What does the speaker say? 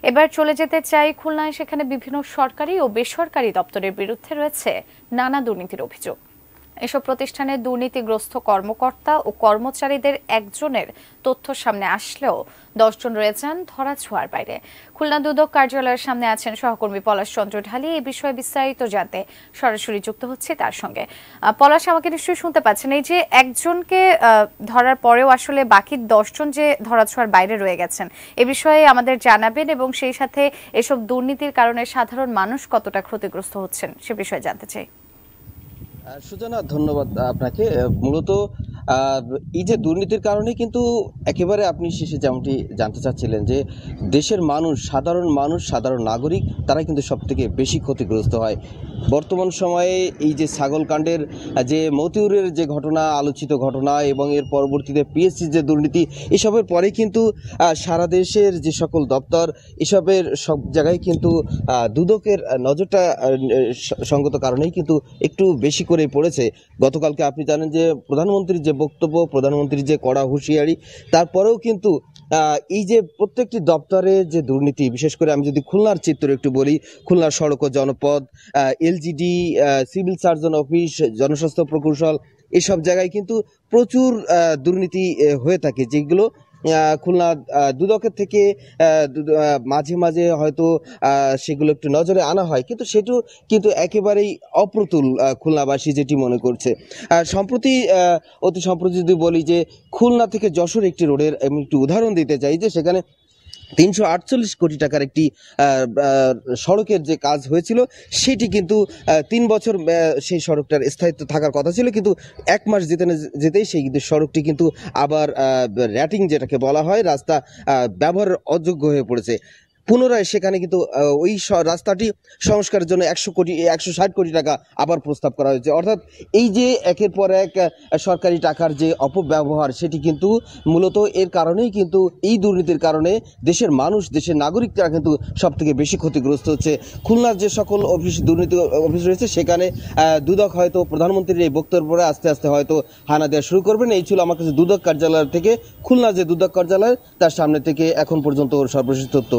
এবার চলে যেতে চাই খুলনায়। সেখানে বিভিন্ন সরকারি ও বেসরকারি দপ্তরের বিরুদ্ধে রয়েছে নানা দুর্নীতির অভিযোগ। এসব প্রতিষ্ঠানে দুর্নীতিগ্রস্ত কর্মকর্তা ও কর্মচারীদের একজনের তথ্য সামনে আসলেও 10 জন রয়েছেন ধরাছোঁয়ার বাইরে। খুলনা দুদক কার্যালয়ের সামনে আছেন সহকর্মী পলাশ চন্দ্র ঢালি। এই বিষয়ে বিস্তারিত জানতে সরাসরি যুক্ত হচ্ছে তার সঙ্গে। পলাশ, আমাকে নিশ্চয়ই শুনতে পাচ্ছেন। এই যে একজনকে ধরার পরেও আসলে বাকি 10 জন যে ধরাছোঁয়ার বাইরে রয়ে গেছেন, এ বিষয়ে আমাদের জানাবেন এবং সেই সাথে এসব দুর্নীতির কারণে সাধারণ মানুষ কতটা ক্ষতিগ্রস্ত হচ্ছেন সে বিষয়ে জানতে চাই। সুজানা, ধন্যবাদ আপনাকে। মূলত এই যে দুর্নীতির কারণে কিন্তু একেবারে আপনি শেষে যেমনটি জানতে চাচ্ছিলেন যে দেশের মানুষ, সাধারণ নাগরিক, তারা কিন্তু সব থেকে বেশি ক্ষতিগ্রস্ত হয় বর্তমান সময়ে। এই যে ছাগলকাণ্ডের যে মতিউরের যে ঘটনা, আলোচিত ঘটনা, এবং এর পরবর্তীতে পিএসসির যে দুর্নীতি, এসবের পরে কিন্তু সারা দেশের যে সকল দপ্তর, এসবের সব জায়গায় কিন্তু দুদকের নজরটা সঙ্গত কারণেই কিন্তু একটু বেশি করে পড়েছে। গতকালকে আপনি জানেন যে প্রধানমন্ত্রীর যে বক্তব্য, প্রধানমন্ত্রীর যে কড়া হুঁশিয়ারি, তারপরেও কিন্তু এই যে প্রত্যেকটি দপ্তরে যে দুর্নীতি, বিশেষ করে আমি যদি খুলনার চিত্র একটু বলি, খুলনার সড়ক ও জনপদ, এলজিডি, সিভিল সার্জন অফিস, জনস্বাস্থ্য প্রকৌশল, এসব জায়গায় কিন্তু প্রচুর দুর্নীতি হয়ে থাকে, যেগুলো খুলনা দুদকের থেকে মাঝে মাঝে হয়তো সেগুলো একটু নজরে আনা হয়, কিন্তু সেটু কিন্তু একেবারেই অপ্রতুল খুলনাবাসী যেটি মনে করছে। অতি সম্প্রতি যদি বলি যে খুলনা থেকে যশোর একটি রোডের আমি একটু উদাহরণ দিতে চাই, যে সেখানে 348 কোটি টাকার একটি সড়কের যে কাজ হয়েছিল, সেটি কিন্তু 3 বছর সেই সড়কটার স্থায়িত্ব থাকার কথা ছিল, কিন্তু 1 মাস যেতেই সেই কিন্তু সড়কটি কিন্তু আবার র্যাটিং যেটাকে বলা হয়, রাস্তা ব্যবহারের অযোগ্য হয়ে পড়েছে। পুনরায় সেখানে কিন্তু ওই রাস্তাটি সংস্কারের জন্য 160 কোটি টাকা আবার প্রস্তাব করা হয়েছে। অর্থাৎ এই যে একের পর এক সরকারি টাকার যে অপব্যবহার, সেটি কিন্তু মূলত এর কারণেই, কিন্তু এই দুর্নীতির কারণে দেশের মানুষ, দেশের নাগরিকরা কিন্তু সব থেকে বেশি ক্ষতিগ্রস্ত হচ্ছে। খুলনার যে সকল দুর্নীতি অফিস রয়েছে, সেখানে দুদক হয়তো প্রধানমন্ত্রীর এই বক্তব্যের পরে আস্তে আস্তে হয়তো হানা দেওয়া শুরু করবেন। এই ছিল আমার কাছে দুদক কার্যালয় থেকে, খুলনা যে দুদক কার্যালয় তার সামনে থেকে এখন পর্যন্ত সর্বশেষ তথ্য।